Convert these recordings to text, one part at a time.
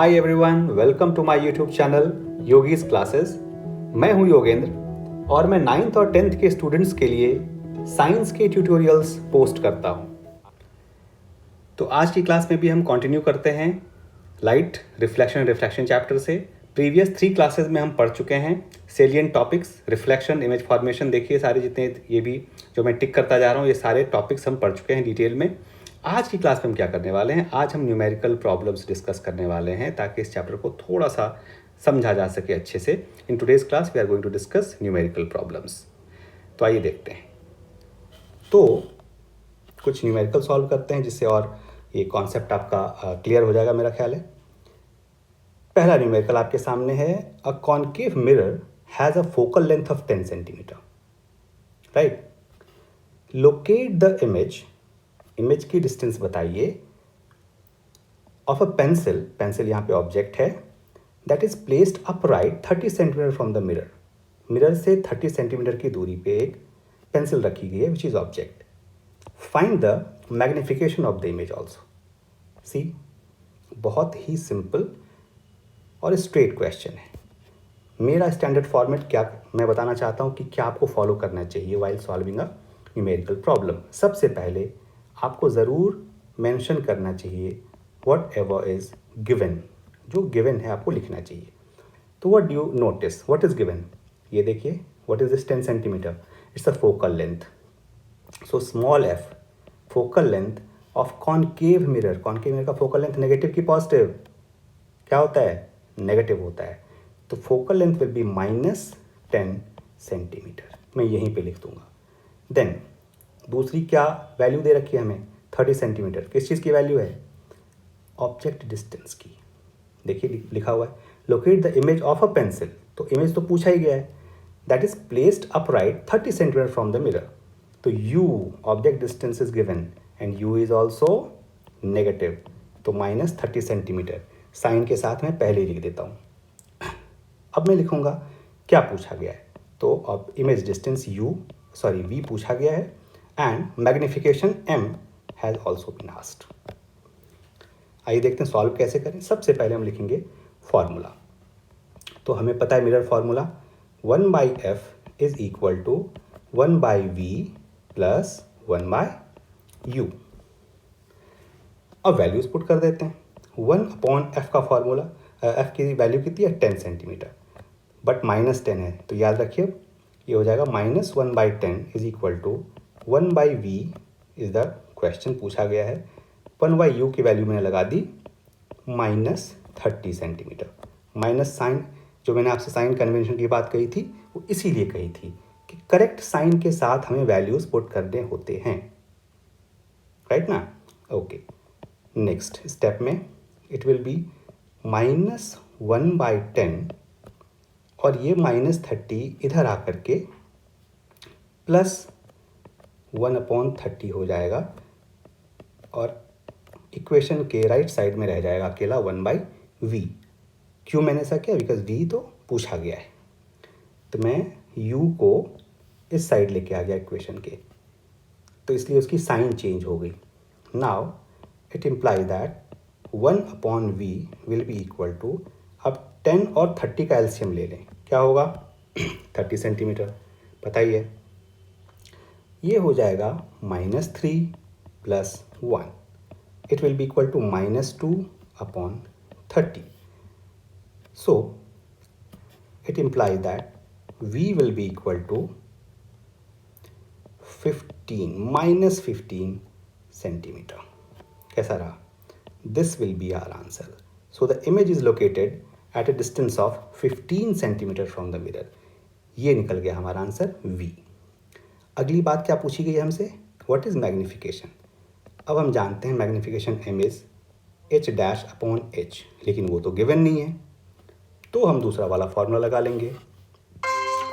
Hi everyone, welcome to my YouTube channel Yogi's classes. मैं हूं योगेंद्र और मैं 9th और 10th के स्टूडेंट्स के लिए साइंस के ट्यूटोरियल्स पोस्ट करता हूं। तो आज की क्लास में भी हम कंटिन्यू करते हैं लाइट रिफ्लेक्शन चैप्टर से। प्रीवियस 3 क्लासेस में हम पढ़ चुके हैं salient topics, reflection, image formation. देखिए सारे जितने ये भी जो मैं टिक करता जा रहा हूँ, ये सारे टॉपिक्स हम पढ़ चुके हैं डिटेल में। आज की क्लास में हम क्या करने वाले हैं, आज हम न्यूमेरिकल प्रॉब्लम्स डिस्कस करने वाले हैं ताकि इस चैप्टर को थोड़ा सा समझा जा सके अच्छे से। In today's class we are going to discuss numerical problems. तो आइए देखते हैं। तो कुछ न्यूमेरिकल सॉल्व करते हैं जिससे और ये कॉन्सेप्ट आपका क्लियर हो जाएगा मेरा ख्याल है। पहला न्यूमेरिकल आपके सामने है, a concave mirror has a focal length of 10 centimetre, right. Locate the image की डिस्टेंस बताइए ऑफ अ पेंसिल यहाँ पे ऑब्जेक्ट है, that is placed upright 30 centimetre from the mirror से 30 सेंटीमीटर की दूरी पे एक पेंसिल रखी गई है which is object. Find the magnification of the image also. See, बहुत ही सिंपल और स्ट्रेट क्वेश्चन है। मेरा स्टैंडर्ड फॉर्मेट क्या मैं बताना चाहता हूँ कि क्या आपको फॉलो करना चाहिए while solving a numerical problem. सबसे पहले आपको ज़रूर मेंशन करना चाहिए व्हाट एवर इज़ गिवन, जो गिवन है आपको लिखना चाहिए। तो what do you notice, what is given, ये देखिए, what is this 10 centimetre, it's a focal length. So small F, focal length of concave mirror का फोकल लेंथ नेगेटिव की पॉजिटिव, क्या होता है, नेगेटिव होता है। तो focal length will be -10 centimetre, मैं यहीं पे लिख दूंगा। देन दूसरी क्या वैल्यू दे रखी है हमें, 30 सेंटीमीटर। किस चीज़ की वैल्यू है, ऑब्जेक्ट डिस्टेंस की। देखिए लिखा हुआ है locate the image of a pencil, तो इमेज तो पूछा ही गया है, that is placed upright 30 centimetre from the mirror. तो U, object distance is given and U is also negative, तो -30 सेंटीमीटर। साइन के साथ मैं पहले ही लिख देता हूँ। अब मैं लिखूंगा क्या पूछा गया है। तो अब इमेज डिस्टेंस v पूछा गया है and magnification m has also been asked. आइए देखते हैं सॉल्व कैसे करें। सबसे पहले हम लिखेंगे फॉर्मूला। तो हमें पता है mirror formula 1/f is equal to 1/v plus 1/u। अब वैल्यूज पुट कर देते हैं। 1/f का फॉर्मूला, f की वैल्यू कितनी है, 10 सेंटीमीटर, बट -10 है, तो याद रखिए ये हो जाएगा -1/10 is equal to 1/v is the question पूछा गया है। 1/u की वैल्यू मैंने लगा दी -30 सेंटीमीटर। माइनस साइन, जो मैंने आपसे साइन कन्वेंशन की बात कही थी वो इसीलिए कही थी कि करेक्ट साइन के साथ हमें वैल्यूज पुट करने होते हैं, राइट ना। ओके, नेक्स्ट स्टेप में इट विल बी -1/10 और ये -30 इधर आकर के +1/30 हो जाएगा और इक्वेशन के राइट साइड में रह जाएगा अकेला 1/v। क्यों मैंने ऐसा किया, बिकॉज v तो पूछा गया है, तो मैं u को इस साइड लेके आ गया इक्वेशन के, तो इसलिए उसकी साइन चेंज हो गई। Now it imply that 1/v will be equal to, अब 10 और 30 का एलसीएम ले लें, क्या होगा 30 सेंटीमीटर, पता ही है, ये हो जाएगा -3 + 1, it will be equal to -2/30. So it implies that v will be equal to 15 centimeter. कैसा रहा, this will be our answer. So the image is located at a distance of 15 centimeter from the mirror. ये निकल गया हमारा answer v। अगली बात क्या पूछी गई हमसे, व्हाट इज मैग्निफिकेशन। अब हम जानते हैं मैग्निफिकेशन m इज h-/h, लेकिन वो तो गिवन नहीं है, तो हम दूसरा वाला फॉर्मूला लगा लेंगे।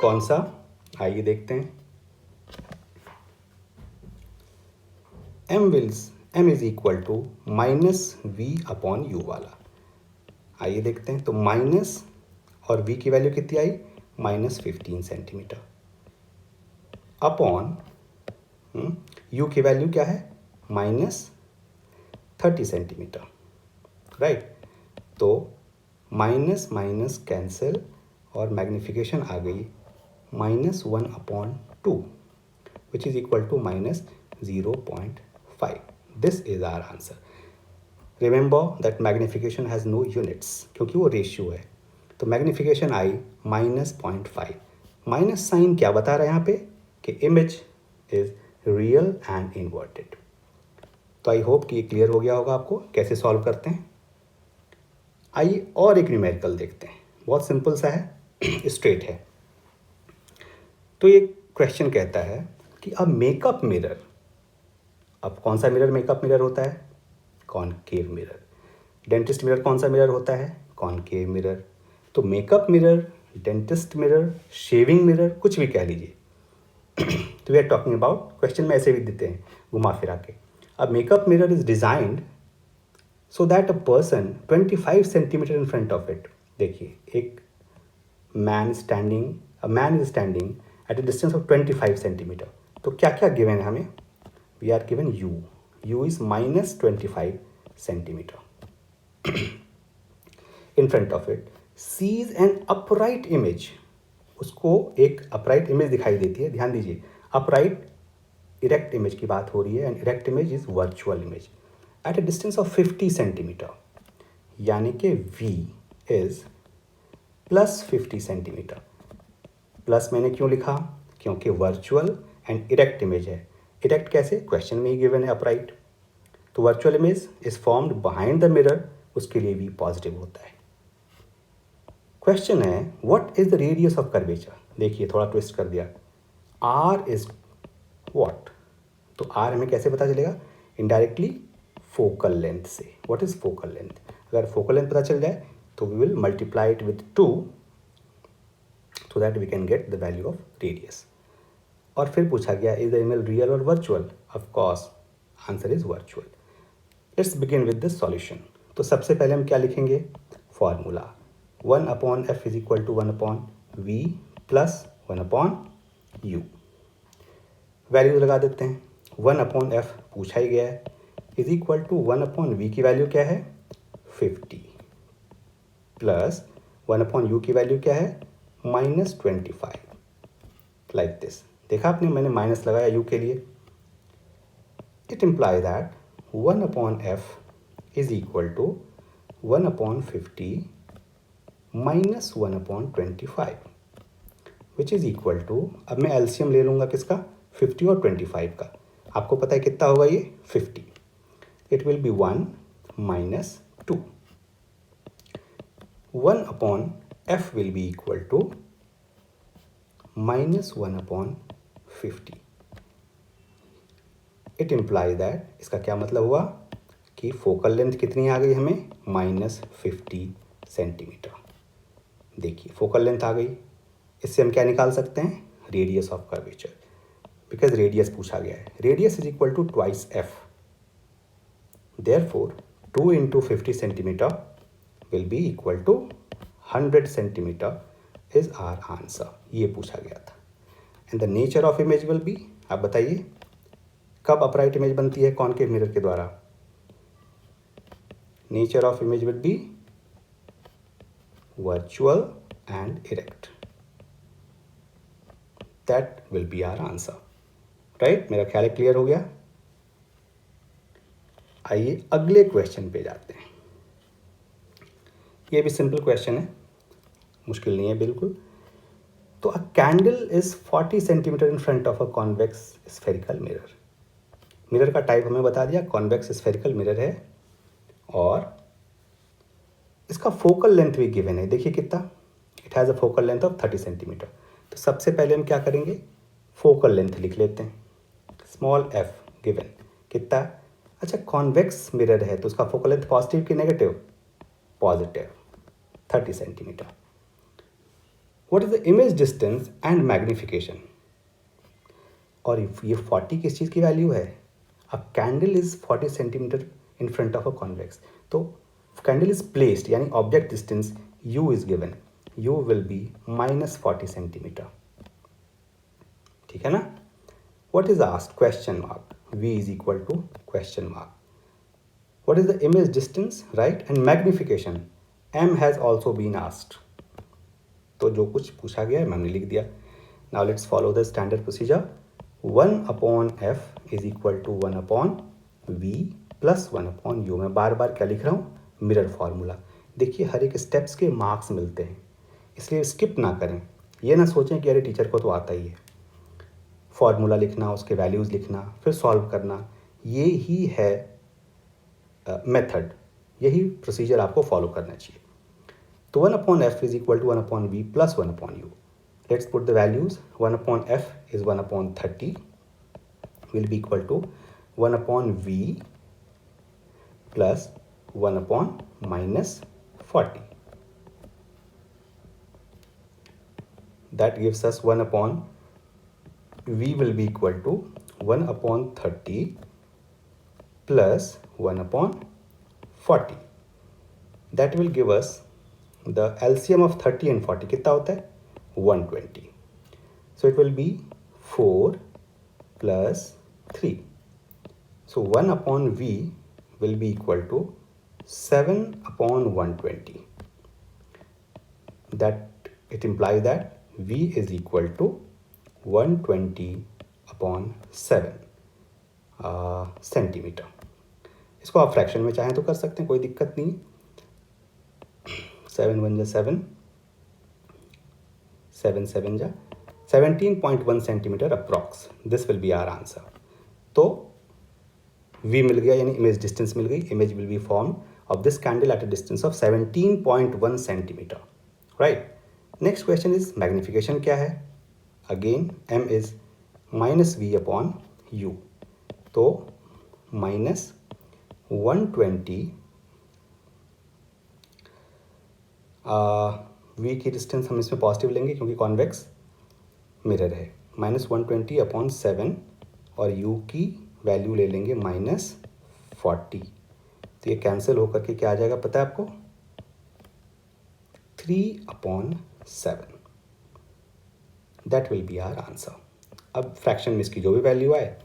कौन सा, आइए देखते हैं। m is equal to -v/u वाला, आइए देखते हैं। तो माइनस और v की वैल्यू कितनी आई, -15 सेंटीमीटर, अपॉन u की वैल्यू क्या है, -30 सेंटीमीटर, राइट। तो माइनस माइनस कैंसिल और मैग्नीफिकेशन आ गई -1/2 which is equal to -0.5. This is our answer. Remember that magnification has no units क्योंकि वो रेशियो है, तो मैग्नीफिकेशन आई -0.5. माइनस साइन क्या बता रहा है यहाँ पे कि image is real and inverted. तो आई होप कि ये क्लियर हो गया होगा आपको कैसे सॉल्व करते हैं. आइए और एक न्यूमेरिकल देखते हैं. बहुत सिंपल सा है, स्ट्रेट है. तो ये क्वेश्चन कहता है कि अब मेकअप मिरर, अब कौन सा मिरर मेकअप मिरर होता है? Concave mirror. डेंटिस्ट मिरर कौन सा मिरर होता है? Concave mirror. तो makeup mirror, dentist mirror, shaving mirror, कुछ भी कह लीजिए. तो we are talking about, question में ऐसे भी देते हैं घुमा फिरा के. अब makeup mirror is designed so that a person 25 centimetre in front of it. देखिए, एक man is standing at a distance of 25 centimetre. तो क्या क्या गिवन है हमें? We are given U is -25 centimetre in front of it. Sees an upright image, उसको एक upright image दिखाई देती है. ध्यान दीजिए, अपराइट इरेक्ट इमेज की बात हो रही है, and erect image is virtual image at a distance of 50 centimetre. यानी कि V इज +50 सेंटीमीटर. प्लस मैंने क्यों लिखा? क्योंकि वर्चुअल एंड इरेक्ट इमेज है. इरेक्ट कैसे? क्वेश्चन में ही गिवन है अपराइट. तो virtual image is formed behind the mirror, उसके लिए भी पॉजिटिव होता है. क्वेश्चन है what is the radius of curvature. देखिए, थोड़ा ट्विस्ट कर दिया. R is what? तो R हमें कैसे पता चलेगा? इनडायरेक्टली फोकल लेंथ से. What is focal length? अगर फोकल लेंथ पता चल जाए तो we will multiply it with 2 so that we can get the value of radius. और फिर पूछा गया is the image real or virtual? Of course, answer is virtual. Let's begin with the solution. तो सबसे पहले हम क्या लिखेंगे? Formula 1/f is equal to 1/v plus 1/u. Value लगा देते हैं. 1/f पूछा ही गया है, इज इक्वल टू 1/v की वैल्यू क्या है? 50 प्लस 1/u की वैल्यू क्या है? -25. Like this. देखा आपने, मैंने माइनस लगाया u के लिए. It imply that 1/f is equal to 1/50 minus 1/25 which is equal to, अब मैं एलसीएम ले लूँगा किसका? 50 और 25 का. आपको पता है कितना होगा ये? 50. It will B 1 minus 2. 1/f will be equal to -1/50. It imply that, इसका क्या मतलब हुआ कि फोकल लेंथ कितनी आ गई हमें? -50 सेंटीमीटर. देखिए, फोकल लेंथ आ गई. इससे हम क्या निकाल सकते हैं? Radius of curvature, because radius पूछा गया है. Radius is equal to twice f. Therefore 2 into 50 centimetre will be equal to 100 centimetre is our answer. ये पूछा गया था. And the nature of image will be, आप बताइए कब अपराइट इमेज बनती है कॉनकेव मिरर के द्वारा? Nature of image will be virtual and erect. That will be our answer. Right, मेरा ख्याल है क्लियर हो गया. आइए अगले क्वेश्चन पे जाते हैं. ये भी सिंपल क्वेश्चन है, मुश्किल नहीं है बिल्कुल. तो अ candle is 40 centimetre in front of a convex spherical mirror. Mirror का टाइप हमें बता दिया, कॉन्वेक्स स्फेरिकल मिरर है, और इसका फोकल लेंथ भी गिवन है. देखिए कितना, it has a focal length of 30 centimetre. तो सबसे पहले हम क्या करेंगे? फोकल लेंथ लिख लेते हैं. स्मॉल f गिवन कितना? अच्छा, कॉन्वेक्स मिरर है तो उसका फोकल लेंथ पॉजिटिव कि negative? Positive, 30 centimetre. What is the image distance and magnification? और ये 40 किस चीज़ की वैल्यू है? अब candle is 40 centimetre in front of a convex, तो कैंडल इज प्लेस्ड, यानी object distance u is given. u will B -40 centimetre. ठीक है ना? What is asked? Question mark. V is equal to question mark. What is the image distance, right? And magnification. M has also been asked, तो जो कुछ पूछा गया है मैंने लिख दिया. Now let's follow the standard procedure. 1/f is equal to 1/v plus 1/u. मैं बार बार क्या लिख रहा हूँ, मिरर फार्मूला. देखिए हर एक स्टेप्स के मार्क्स मिलते हैं, इसलिए स्किप ना करें. ये ना सोचें कि अरे टीचर को तो आता ही है. फार्मूला लिखना, उसके वैल्यूज़ लिखना, फिर सॉल्व करना, ये ही है मेथड, यही प्रोसीजर आपको फॉलो करना चाहिए. तो 1/f is equal to 1/v plus 1/u. Let's put the values. 1/f is 1/30 will be equal to 1/v plus 1/-40. That gives us 1/v will be equal to 1/30 plus 1/40. That will give us the LCM of 30 and 40. कितना होता है, 120. So it will be 4 plus 3. So 1/v will be equal to 7/120. That it implies that v is equal to 120/7 centimetre. इसको आप fraction में चाहें तो कर सकते हैं, कोई दिक्कत नहीं. 7 1 जा 7, 7 7 जा 17.1 centimetre approx. This will be our answer. तो v मिल गया, यानी इमेज डिस्टेंस मिल गई. Image will be form of this candle at a distance of 17.1 centimetre. Right. Next question is magnification क्या है. Again m is -v/u. तो -120 v की डिस्टेंस हम इसमें पॉजिटिव लेंगे क्योंकि कॉन्वेक्स मिरर है. -120/7 और u की वैल्यू ले लेंगे -40. तो ये कैंसिल होकर के क्या आ जाएगा पता है आपको, 3/7. That will be our answer. अब फ्रैक्शन में इसकी जो भी वैल्यू आए,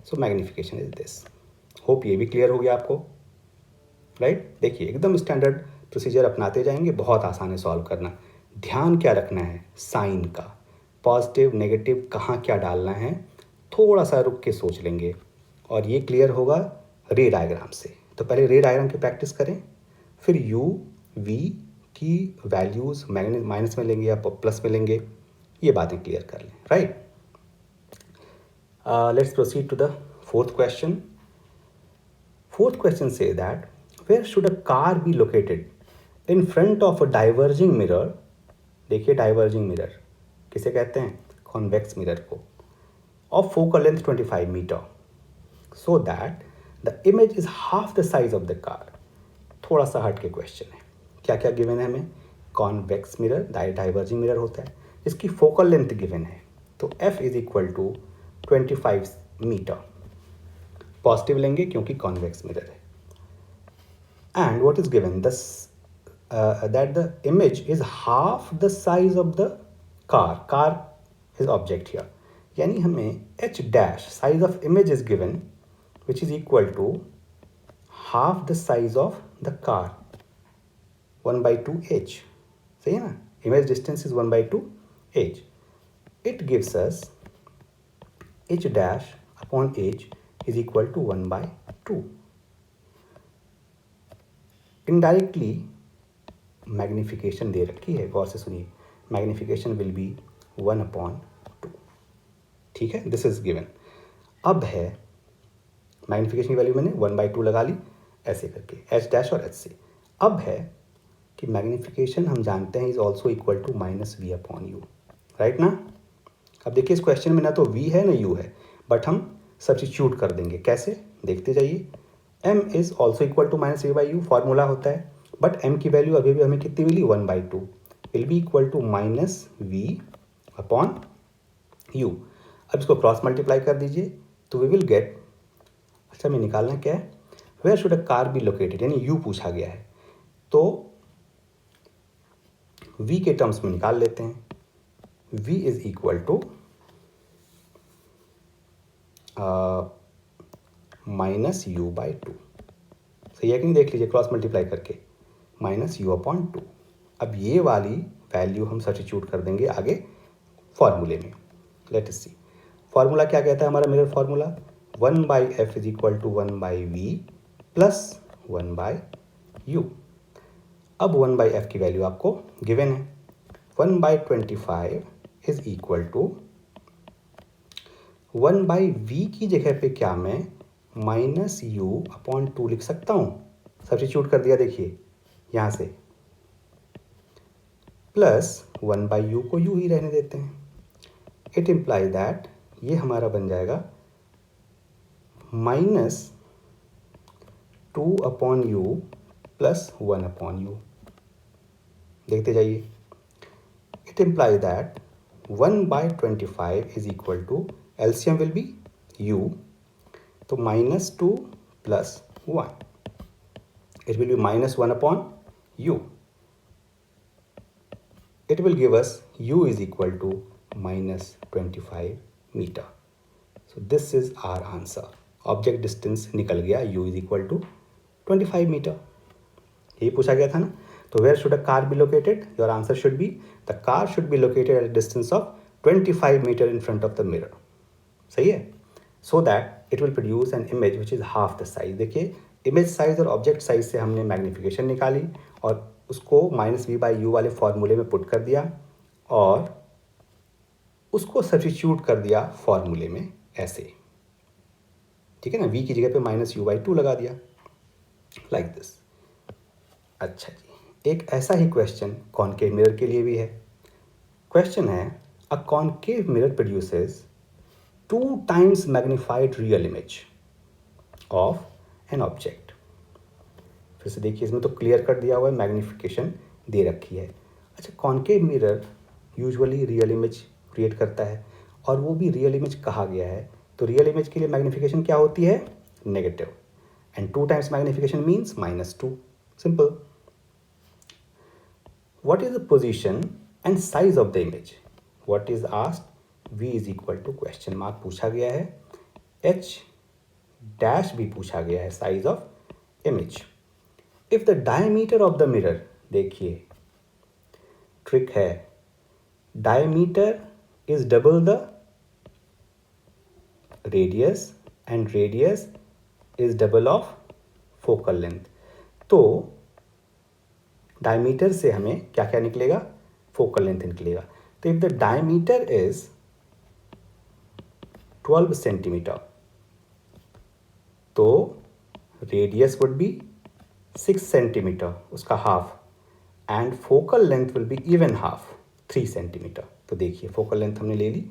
so magnification is this. Hope ये भी क्लियर हो गया आपको. राइट. देखिए एकदम स्टैंडर्ड प्रोसीजर अपनाते जाएंगे, बहुत आसान है सॉल्व करना. ध्यान क्या रखना है, साइन का, पॉजिटिव नेगेटिव कहाँ क्या डालना है, थोड़ा सा रुक के सोच लेंगे और ये क्लियर होगा रे डायग्राम से. तो पहले रे डायग्राम की प्रैक्टिस करें, फिर u v की वैल्यूज़ माइनस में लेंगे या प्लस में लेंगे, ये बातें क्लियर कर लें. Right. Let's proceed to the fourth question. Fourth question से that where should a car be located in front of a diverging mirror. देखिए डाइवर्जिंग मिरर किसे कहते हैं, कॉन्वेक्स मिरर को, of focal length 25 meter, so that the image is half the size of the car. थोड़ा सा हट के question है. क्या क्या गिवन है हमें, कॉन्वेक्स मिरर, डाइवर्जिंग मिरर होता है, इसकी फोकल लेंथ गिवन है. तो f is equal to 25 metre. Positive लेंगे क्योंकि कॉन्वेक्स मिरर है. And what is given, that the image is half the size of the car. Car is object here, यानी हमें h dash size of image is given which is equal to half the size of the car, 1/2 h. सही है ना. Image distance is 1/2 h. It gives us h dash upon h is equal to 1/2. Indirectly magnification दे रखी है, गौर से सुनिए. Magnification will be 1/2. ठीक है, दिस इज गिवन. अब है मैग्नीफिकेशन की वैल्यू मैंने 1/2 लगा ली ऐसे करके, h डैश और h से. अब है कि मैग्नीफिकेशन हम जानते हैं is also equal to -v/u. Right ना. अब देखिए इस क्वेश्चन में ना तो v है ना u है, बट हम सब्स्टिट्यूट कर देंगे. कैसे, देखते जाइए. m is also equal to -v/u formula होता है, बट m की वैल्यू अभी भी हमें कितनी मिली, 1/2. Will be equal to -v/u. अब इसको क्रॉस मल्टीप्लाई कर दीजिए तो वी विल गेट, अच्छा मैं निकालना क्या है, where should a car be located, यानी u पूछा गया है तो v के टर्म्स में निकाल लेते हैं. v is equal to -u/2. सही है कि नहीं, देख लीजिए क्रॉस मल्टीप्लाई करके. Minus u upon two. अब ये वाली वैल्यू हम सब्स्टिट्यूट कर देंगे आगे फॉर्मूले में। लेट अस सी फॉर्मूला क्या कहता है हमारा mirror formula, 1/f is equal to 1/v plus 1/u। अब 1/f की वैल्यू आपको गिवन है, 1/25 इज इक्वल टू 1/v की जगह पे क्या मैं माइनस यू अपॉन टू लिख सकता हूँ, सब्स्टिट्यूट कर दिया देखिए यहाँ से, प्लस 1/u को u ही रहने देते हैं। इट इम्प्लाई दैट ये हमारा बन जाएगा minus 2 upon u plus 1 upon u. देखते जाइए, it imply that 1/25 is equal to LCM will be u, तो minus 2 plus 1, it will be minus 1 upon u. It will give us u is equal to minus 25 meter. So this is our answer. Object distance निकल गया, u is equal to 25 meter. यही पूछा गया था ना। तो where should a car be located? Your answer should be the car should be located at a distance of 25 meter in front of the mirror. सही है? So that it will produce an image which is half the size. देखिए image size और object size से हमने magnification निकाली और उसको minus V by you वाले फॉर्मूले में पुट कर दिया और उसको सब्स्टिट्यूट कर दिया फॉर्मूले में ऐसे, ठीक है ना, वी की जगह पे माइनस यू बाई टू लगा दिया लाइक दिस। अच्छा जी, एक ऐसा ही क्वेश्चन कॉनकेव मिरर के लिए भी है। क्वेश्चन है, a concave mirror produces 2 times magnified real image of an object. फिर से देखिए, इसमें तो क्लियर कर दिया हुआ है, मैग्नीफिकेशन दे रखी है। अच्छा, concave mirror usually real image create करता है और वो भी रियल इमेज कहा गया है, तो रियल इमेज के लिए मैग्नीफिकेशन क्या होती है, negative, and 2 times magnification means -2, simple. What is the position and size of the image, what is asked, v is equal to question mark पूछा गया है, h डैश भी पूछा गया है, size of image. If the diameter of the mirror, देखिए trick है, diameter is double the radius and radius is double of focal length. तो डायमीटर से हमें क्या क्या निकलेगा, फोकल लेंथ निकलेगा। तो if the diameter is 12 centimetre तो रेडियस वुड बी 6 सेंटीमीटर, उसका half, and focal length will be even half, 3 centimetre. तो देखिए फोकल लेंथ हमने ले ली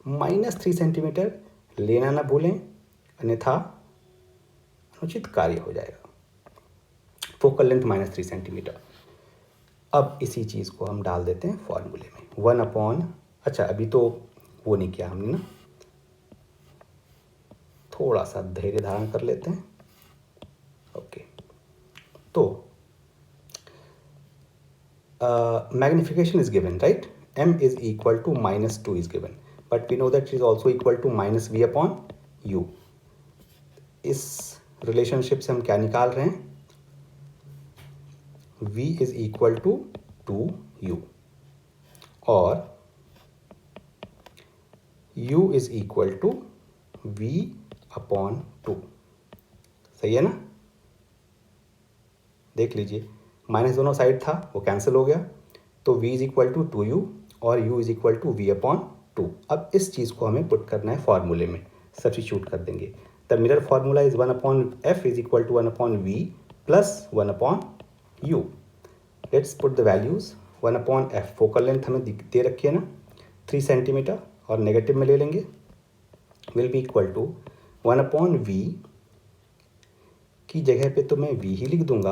-3 सेंटीमीटर, लेना ना भूलें अन्यथा अनुचित कार्य हो जाएगा। Focal length -3 centimetre. अब इसी चीज़ को हम डाल देते हैं फॉर्मूले में, 1 अपॉन, अच्छा अभी तो वो नहीं किया हमने ना, थोड़ा सा धैर्य धारण कर लेते हैं। ओके, तो magnification is given, right? M is equal to -2 is given, but we know that it is also equal to -v upon u. इस रिलेशनशिप से हम क्या निकाल रहे हैं, v is equal to 2u और u is equal to v upon 2, सही है ना। देख लीजिए, माइनस दोनों साइड था वो कैंसिल हो गया, तो v is equal to 2u और u is equal to v upon 2। अब इस चीज़ को हमें पुट करना है फॉर्मूले में, सब्स्टिट्यूट कर देंगे। The mirror formula is 1 upon f is equal to 1 upon v plus 1 upon u। Let's put the values. 1 upon f, focal length हमें दे रखी है ना 3 सेंटीमीटर, और नेगेटिव में ले लेंगे, will be equal to 1 upon v की जगह पे तो मैं v ही लिख दूंगा,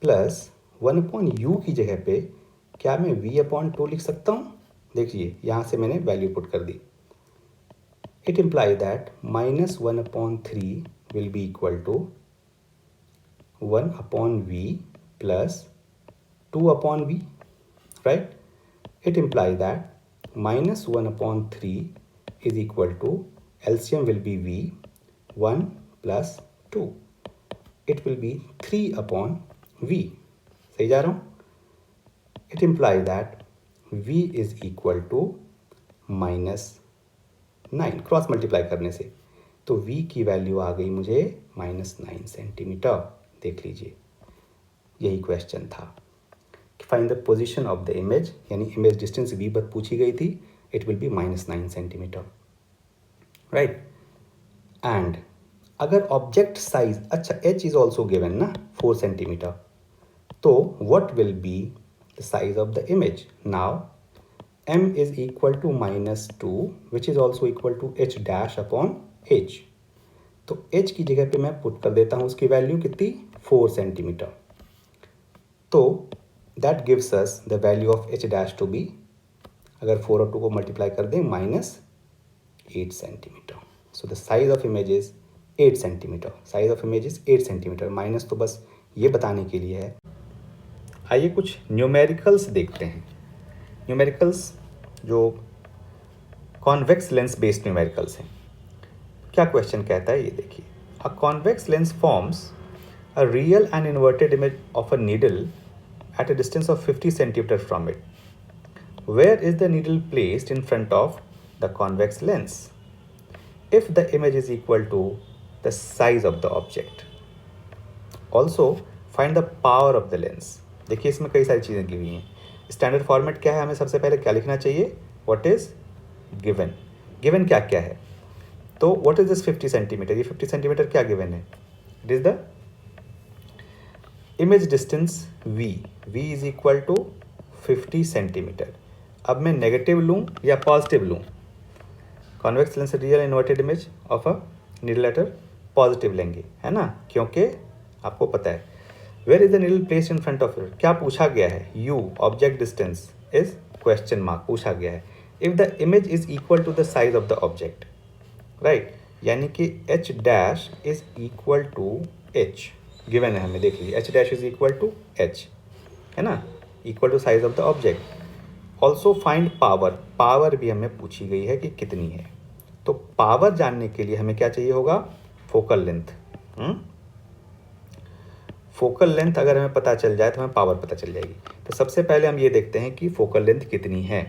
प्लस 1 अपॉन यू की जगह पे क्या मैं v अपॉन 2 लिख सकता हूँ। देखिए यहाँ से मैंने वैल्यू पुट कर दी। It imply that -1 upon 3 will be equal to 1 upon v plus 2 upon v, right. It imply that -1 upon 3 is equal to LCM will be v, 1 plus 2, it will be 3 upon v, सही जा रहा हूँ? It imply that v is equal to -9 cross multiply करने से, तो v की value आ गई मुझे -9 सेंटीमीटर। देख लीजिए, यही क्वेश्चन था कि find the position of the image, यानी इमेज डिस्टेंस v पर पूछी गई थी, it will B -9 centimetre, right. And अगर ऑब्जेक्ट साइज, अच्छा h इज ऑल्सो गिवन ना 4 सेंटीमीटर, तो what will be the size of the image? Now m is equal to -2 which is also equal to h dash upon h, तो h की जगह पे मैं put कर देता हूँ उसकी वैल्यू कितनी, 4 सेंटीमीटर। तो that gives us the value of h dash to be, अगर 4 और 2 को मल्टीप्लाई कर दें, -8 centimetre. So the size of image is 8 centimetre. Size of image is 8 centimetre. Minus तो बस ये बताने के लिए है। आइए कुछ न्यूमेरिकल्स देखते हैं। न्यूमेरिकल्स जो कॉन्वेक्स लेंस बेस्ड न्यूमेरिकल्स हैं। क्या क्वेश्चन कहता है ये देखिए, a convex lens forms a real and inverted image of a needle at a distance of 50 centimetre from it. Where is the needle placed in front of the convex lens if the image is equal to the size of the object. Also find the power of the lens. देखिए इसमें कई सारी चीज़ें दी हुई हैं। Standard format क्या है, हमें सबसे पहले क्या लिखना चाहिए, व्हाट इज गिवन। गिवन क्या क्या है, तो व्हाट इज दिस 50 सेंटीमीटर, ये 50 सेंटीमीटर क्या गिवन है, it is the image distance v is equal to 50 centimetre. अब मैं नेगेटिव लूँ या पॉजिटिव लूँ, convex lens real inverted image of a needle at positive लेंगे, है ना, क्योंकि आपको पता है where is the needle placed in front of it. क्या पूछा गया है, u object distance is question mark पूछा गया है। If the image is equal to the size of the object, right, यानी कि h dash is equal to h given है हमें, देख लीजिए h dash is equal to h, है ना, equal to size of the object. Also find power, power भी हमें पूछी गई है कि कितनी है। तो पावर जानने के लिए हमें क्या चाहिए होगा, फोकल लेंथ। फोकल लेंथ अगर हमें पता चल जाए तो हमें पावर पता चल जाएगी। तो सबसे पहले हम ये देखते हैं कि फोकल लेंथ कितनी है।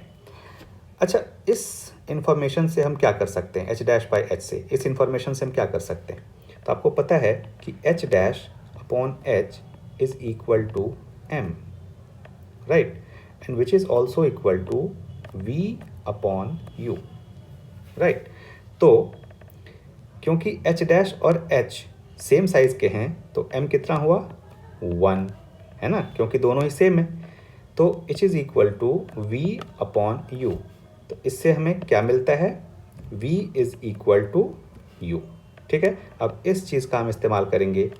अच्छा, इस इंफॉर्मेशन से हम क्या कर सकते हैं, h डैश बाई h से, इस इंफॉर्मेशन से हम क्या कर सकते हैं, तो आपको पता है कि h dash upon h is equal to m, right, and which is also equal to v upon u, right। तो क्योंकि h डैश और h सेम साइज के हैं तो m कितना हुआ, 1, है ना, क्योंकि दोनों ही सेम है। तो h is equal to v upon u, तो इससे हमें क्या मिलता है, v is equal to u, ठीक है। अब इस चीज़ का हम इस्तेमाल करेंगे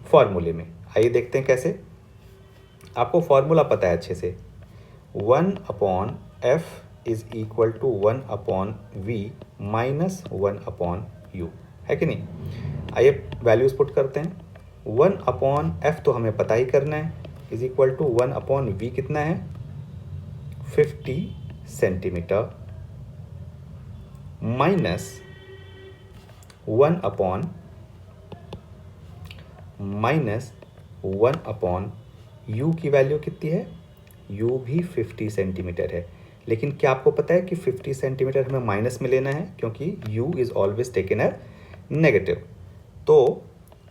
फॉर्मूले में। आइए देखते हैं कैसे। आपको फॉर्मूला पता है अच्छे से, 1 upon F is equal to 1 upon V minus 1 upon U, है कि नहीं। आइए वैल्यूज पुट करते हैं। 1 अपॉन एफ तो हमें पता ही करना है, is equal to 1 upon V कितना है, 50 सेंटीमीटर, माइनस 1 अपॉन u की वैल्यू कितनी है, u भी 50 सेंटीमीटर है। लेकिन क्या आपको पता है कि 50 सेंटीमीटर हमें माइनस में लेना है, क्योंकि u is always taken as negative. तो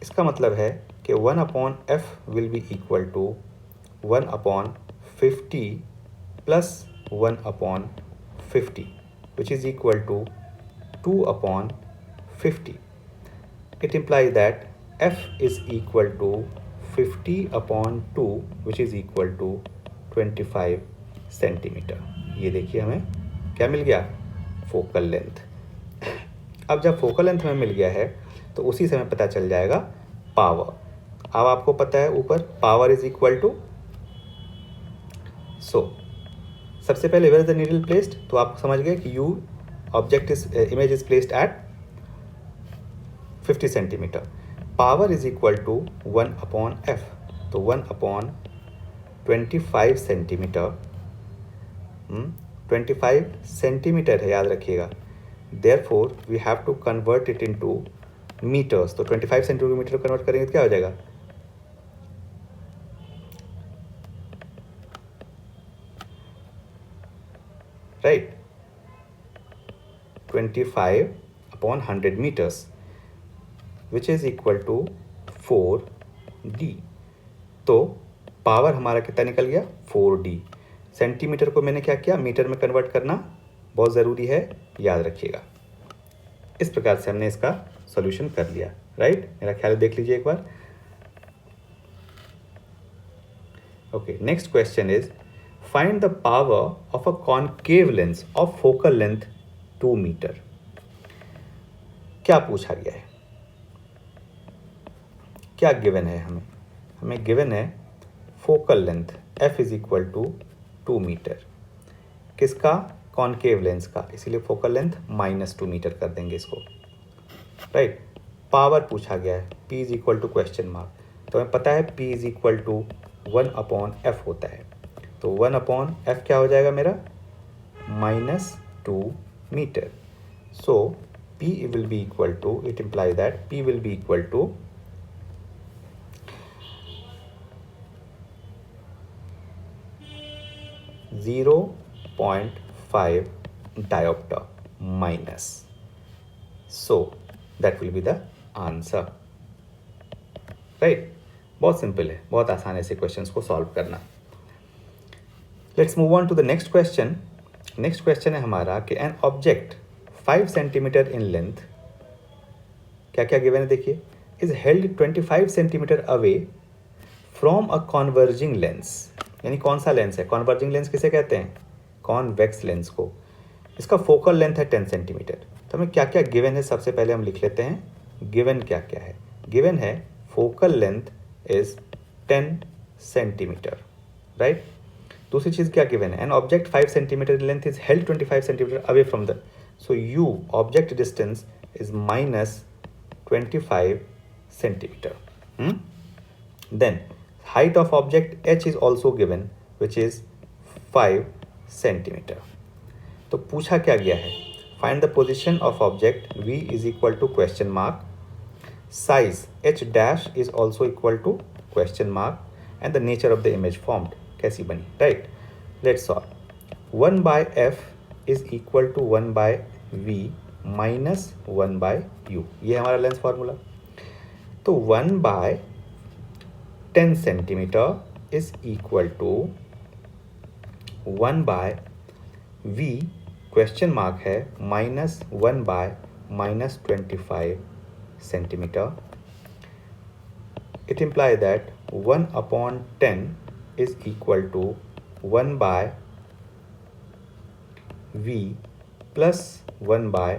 इसका मतलब है कि 1 upon F will be equal to 1 upon 50 plus 1 upon 50 which is equal to 2 upon 50। It implies that f is equal to 50 upon 2 which is equal to 25 centimetre. ये देखिए हमें क्या मिल गया, फोकल लेंथ। अब जब फोकल लेंथ हमें मिल गया है तो उसी से हमें पता चल जाएगा पावर। अब आपको पता है ऊपर power is equal to, so सबसे पहले where is the needle placed, तो आप समझ गए कि U object is image is placed at 50 centimetre. Power is equal to 1 upon F, तो 1 अपॉन 25 सेंटीमीटर, 25 सेंटीमीटर है, याद रखिएगा। Therefore we have to convert it into metres, तो 25 सेंटीमीटर कन्वर्ट करेंगे तो क्या हो जाएगा, right, 25/100 metres which is equal to 4D। तो पावर हमारा कितना निकल गया, 4D। सेंटीमीटर को मैंने क्या किया, मीटर में कन्वर्ट करना बहुत ज़रूरी है, याद रखिएगा। इस प्रकार से हमने इसका सॉल्यूशन कर लिया, राइट। मेरा ख्याल देख लीजिए एक बार। Okay, next question is find the power of a concave lens of focal length 2 metre. क्या पूछा गया है, क्या गिवन है हमें गिवन है focal length f is equal to 2 metre. किसका, कॉनकेव लेंस का, इसीलिए फोकल लेंथ -2 मीटर कर देंगे इसको, राइट। पावर पूछा गया है, p is equal to question mark, तो हमें पता है p is equal to 1/f होता है। तो 1/f क्या हो जाएगा मेरा, -2 metre. So p will be equal to, it imply that p will be equal to 0.5 diopter minus. So that will be the answer, right? बहुत सिंपल है, बहुत आसान है ऐसे क्वेश्चंस को सॉल्व करना। Let's move on to the next question. Next question है हमारा कि an object 5 centimetre in length, क्या क्या गिवन है देखिए, is held 25 centimetre away from a converging lens. यानी कौन सा लेंस है, कॉन्वर्जिंग लेंस किसे कहते हैं, कॉन्वेक्स लेंस को। इसका फोकल लेंथ है 10 सेंटीमीटर। तो हमें क्या क्या गिवन है, सबसे पहले हम लिख लेते हैं गिवन क्या क्या है। गिवन है focal length is 10 centimetre, right. दूसरी चीज़ क्या गिवन है, an object 5 centimetre length is held 25 centimetre away from the, so U object distance is -25 centimetre. Then height of object h is also given which is 5 centimeter। तो पूछा क्या गया है, find the position of object v is equal to question mark, size h dash is also equal to question mark, and the nature of the image formed कैसी बनी, right। let's solve। 1 by f is equal to 1 by v minus 1 by u, ये हमारा lens formula. तो 1 by 10 centimetre is equal to 1 by v question mark है -1 by -25 centimetre. It imply that 1/10 is equal to 1 by v plus 1 by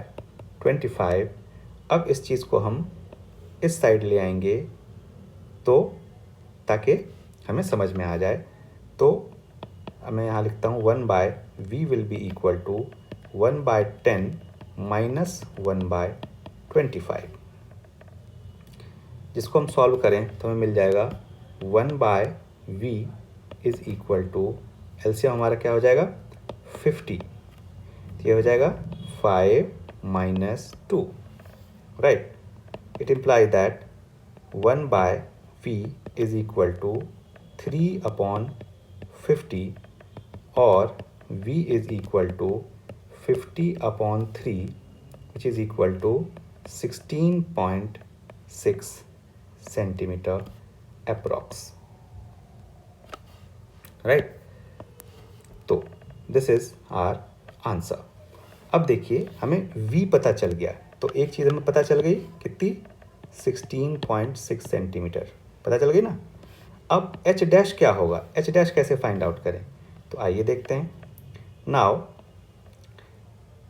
25। अब इस चीज़ को हम इस side ले आएंगे तो ताकि हमें समझ में आ जाए। तो मैं यहाँ लिखता हूँ 1 by v will be equal to 1 by 10 minus 1 by 25, जिसको हम सॉल्व करें तो हमें मिल जाएगा 1 by v is equal to, LCM हमारा क्या हो जाएगा 50, तो ये हो जाएगा 5 - 2, right. It imply that 1 by v is equal to 3/50 और v is equal to 50/3 which is equal to 16.6 centimetre approx, right. तो दिस इज आवर आंसर। अब देखिए हमें v पता चल गया, तो एक चीज़ हमें पता चल गई कितनी, 16.6 सेंटीमीटर पता चल गई ना। अब h डैश क्या होगा, h डैश कैसे फाइंड आउट करें, तो आइए देखते हैं। Now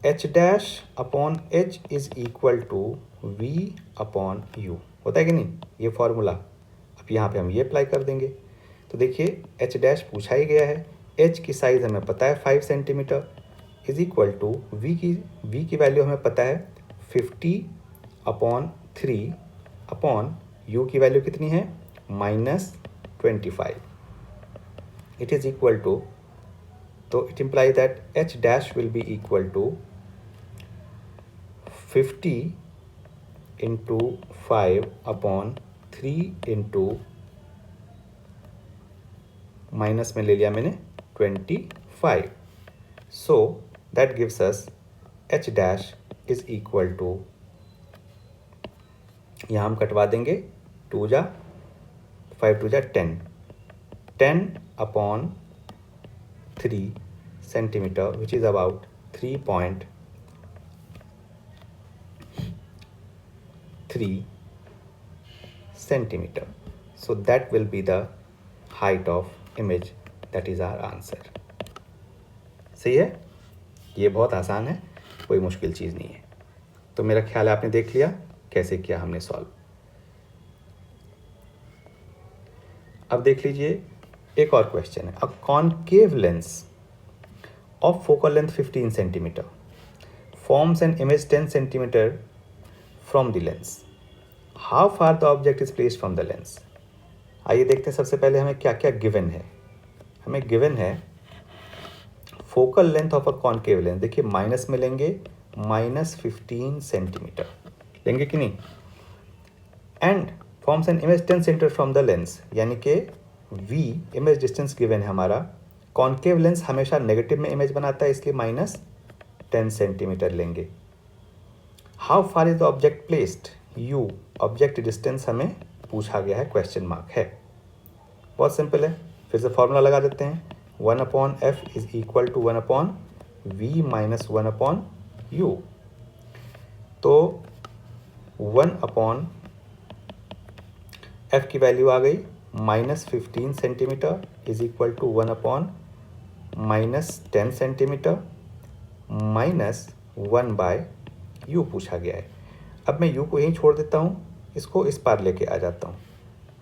h dash upon h is equal to v upon u, होता है कि नहीं ये फॉर्मूला। अब यहाँ पे हम ये अप्लाई कर देंगे। तो देखिए h डैश पूछा ही गया है, h की साइज़ हमें पता है 5 centimetre is equal to v की वैल्यू हमें पता है 50/3 अपॉन u की वैल्यू कितनी है -25। इट इज़ इक्वल टू, तो it imply that h dash will be equal to 50 into 5/3 into minus में ले लिया मैंने 25। So that gives us h dash is equal to, यहाँ हम कटवा देंगे, 2 जा 5 2 जा 10, 10/3 centimetre which is about 3.3 centimeter. So that will be the height of image. That is our answer. सही है, ये बहुत आसान है, कोई मुश्किल चीज़ नहीं है। तो मेरा ख्याल है आपने देख लिया कैसे किया हमने सॉल्व। अब देख लीजिए एक और क्वेश्चन है। अ concave lens of focal length 15 centimetre forms an image 10 centimetre from the lens. How far the object is placed from the lens. आइए देखते हैं सबसे पहले हमें क्या क्या गिवन है। हमें गिवन है focal length of a concave lens, देखिए माइनस में लेंगे, -15 सेंटीमीटर लेंगे कि नहीं, and forms an image 10 centimetre from the lens, यानी कि v इमेज डिस्टेंस गिवन है हमारा। कॉनकेव लेंस हमेशा नेगेटिव में इमेज बनाता है, इसलिए -10 सेंटीमीटर लेंगे। How far is the object placed, u object distance हमें पूछा गया है, क्वेश्चन मार्क है। बहुत सिंपल है, फिर से फॉर्मूला लगा देते हैं, 1/f is equal to 1/v minus 1/u। तो 1/f की वैल्यू आ गई -15 centimetre is equal to 1/-10 centimetre minus 1/u पूछा गया है। अब मैं u को यहीं छोड़ देता हूँ, इसको इस पार लेके आ जाता हूँ,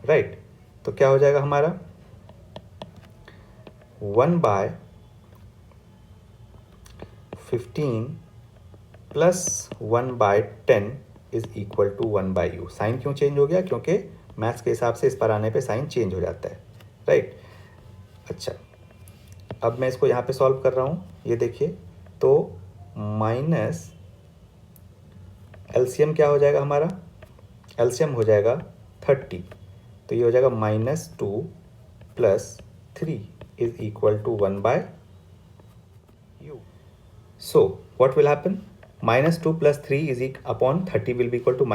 राइट। तो क्या हो जाएगा हमारा 1/15 plus 1/10 is equal to 1/u। Sign क्यों चेंज हो गया, क्योंकि मैथ्स के हिसाब से इस पर आने पे साइन चेंज हो जाता है, राइट। अच्छा, अब मैं इसको यहाँ पे सॉल्व कर रहा हूँ, ये देखिए, तो माइनस एलसीएम क्या हो जाएगा हमारा, एलसीएम हो जाएगा 30, तो ये हो जाएगा -2 + 3 is equal to 1/u। So what will happen, -2 + 3 is upon 30 will be equal to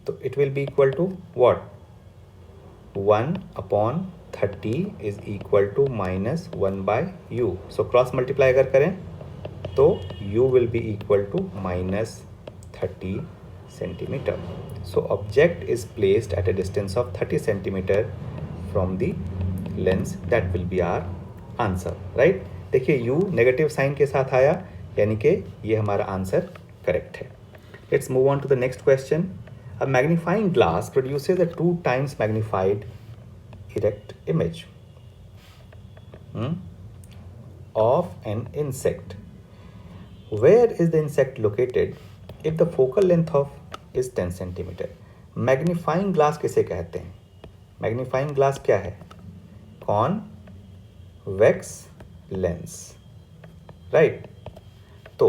तो it will be equal to what, 1/30 is equal to -1/u। So cross multiply अगर करें तो u will be equal to -30 centimetre. So object is placed at a distance of 30 centimetre from the lens, that will be our answer, right. देखिए u negative sign के साथ आया, यानी कि ये हमारा आंसर करेक्ट है। Let's move on to the next question. A magnifying glass produces a 2 times magnified erect image of an insect. Where is the insect located if the focal length of is 10 centimeter? Magnifying glass किसे कहते हैं? Magnifying glass क्या है? Convex lens, right? तो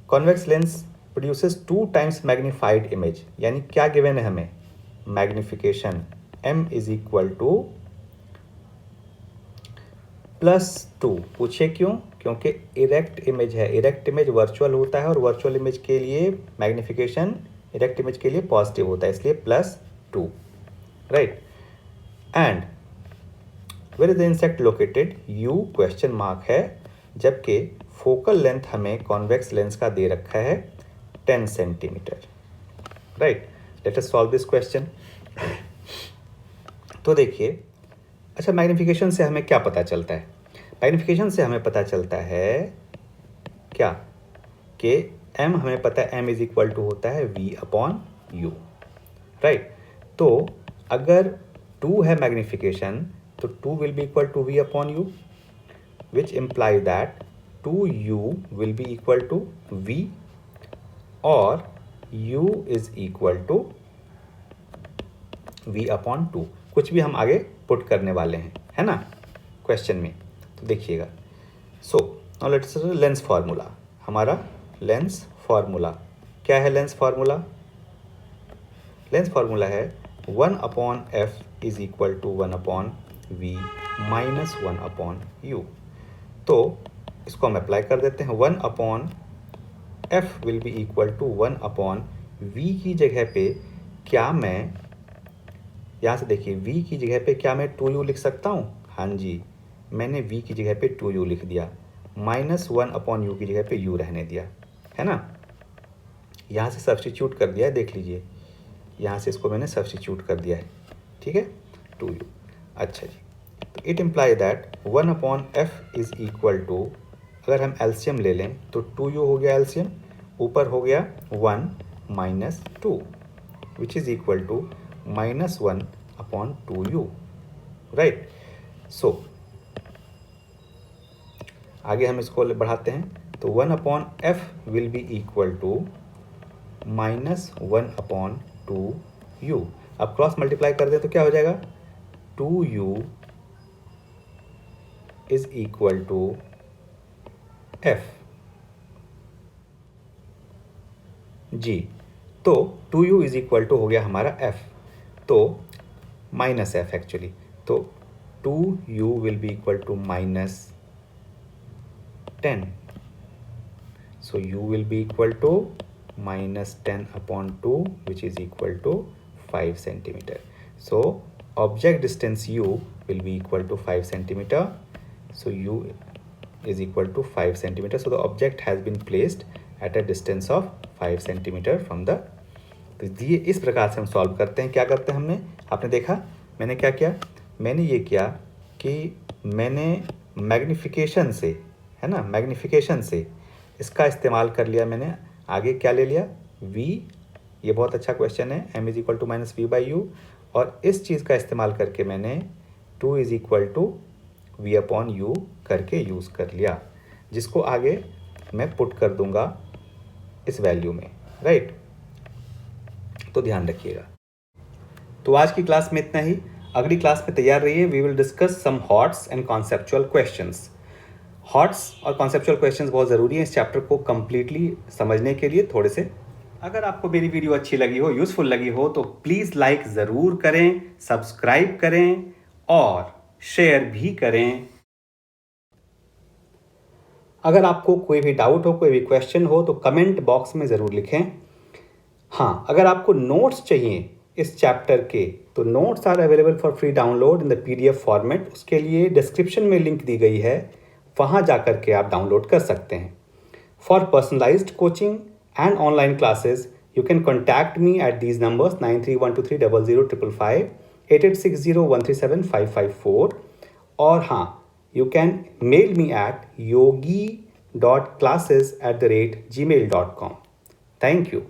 convex lens produces 2 times magnified image, यानी क्या given है हमें, magnification m is equal to +2। पूछे क्यों, क्योंकि इरेक्ट इमेज है, इरेक्ट इमेज वर्चुअल होता है और वर्चुअल इमेज के लिए मैग्निफिकेशन इरेक्ट इमेज के लिए पॉजिटिव होता है, इसलिए +2, right. And where is the insect located, u question mark है, जबकि फोकल लेंथ हमें कॉन्वेक्स लेंस का दे रखा है 10 centimetre, right. Let us solve this question. तो देखिए, अच्छा मैग्निफिकेशन से हमें क्या पता चलता है, मैग्निफिकेशन से हमें पता चलता है क्या, कि m हमें पता है m इज इक्वल टू होता है v/u, राइट। तो अगर 2 है मैग्निफिकेशन तो 2 will be equal to v/u, which imply that 2u will be equal to v और u is equal to v/2, कुछ भी हम आगे पुट करने वाले हैं, है ना, क्वेश्चन में। तो देखिएगा, so now let's lens formula, हमारा लेंस फार्मूला क्या है, लेंस फार्मूला, लेंस फार्मूला है 1/f is equal to 1/v minus 1/u। तो इसको हम अप्लाई कर देते हैं। 1 upon F will be equal to 1 upon V की जगह पे क्या मैं यहाँ से देखिए v की जगह पे क्या मैं 2u लिख सकता हूँ? हाँ जी, मैंने v की जगह पे 2u लिख दिया, -1 अपॉन u की जगह पे u रहने दिया, है ना। यहाँ से सब्स्टिट्यूट कर दिया है, देख लीजिए, यहाँ से इसको मैंने सब्स्टिट्यूट कर दिया है, ठीक है, 2u। अच्छा जी, तो it imply that 1 upon F is equal to, अगर हम एलसीएम ले लें तो 2u हो गया एलसीएम, ऊपर हो गया 1 minus 2 which is equal to -1 upon 2u, right. So आगे हम इसको बढ़ाते हैं, तो 1 upon F will be equal to -1 upon 2u। अब क्रॉस मल्टीप्लाई कर दें तो क्या हो जाएगा? 2u is equal to F जी। तो 2u इज इक्वल टू हो गया हमारा f, तो माइनस एफ एक्चुअली, तो 2u will be equal to -10, so u will be equal to -10 upon 2 which is equal to 5 centimeter. So object distance u will be equal to 5 centimeter, so u is equal to 5 centimeter, so the object has been placed at a distance of 5 centimeter from the, तो ये इस प्रकार से हम solve करते हैं। क्या करते हैं हमने, आपने देखा मैंने क्या किया, मैंने ये किया कि मैंने मैग्निफिकेशन से, है ना, मैग्निफिकेशन से इसका इस्तेमाल कर लिया मैंने। आगे क्या ले लिया, v, ये बहुत अच्छा क्वेश्चन है, m is equal to minus V by U, और इस चीज़ का इस्तेमाल करके मैंने 2 is equal to V upon U करके यूज़ कर लिया, जिसको आगे मैं पुट कर दूंगा इस वैल्यू में, राइट। तो ध्यान रखिएगा। तो आज की क्लास में इतना ही, अगली क्लास में तैयार रहिए। We will discuss some HOTS and conceptual questions. HOTS और कॉन्सेप्चुअल क्वेश्चंस बहुत ज़रूरी हैं इस चैप्टर को कंप्लीटली समझने के लिए थोड़े से। अगर आपको मेरी वीडियो अच्छी लगी हो, यूज़फुल लगी हो, तो प्लीज़ लाइक ज़रूर करें, सब्सक्राइब करें और शेयर भी करें। अगर आपको कोई भी डाउट हो, कोई भी क्वेश्चन हो, तो कमेंट बॉक्स में ज़रूर लिखें। हाँ, अगर आपको नोट्स चाहिए इस चैप्टर के, तो notes are available for free download in the PDF format. उसके लिए डिस्क्रिप्शन में लिंक दी गई है, वहाँ जा कर के आप डाउनलोड कर सकते हैं। For personalised coaching and online classes you can contact me at these numbers 9312300555, 8860137554, और हाँ, you can mail me at yogi.classes@gmail.com. Thank you.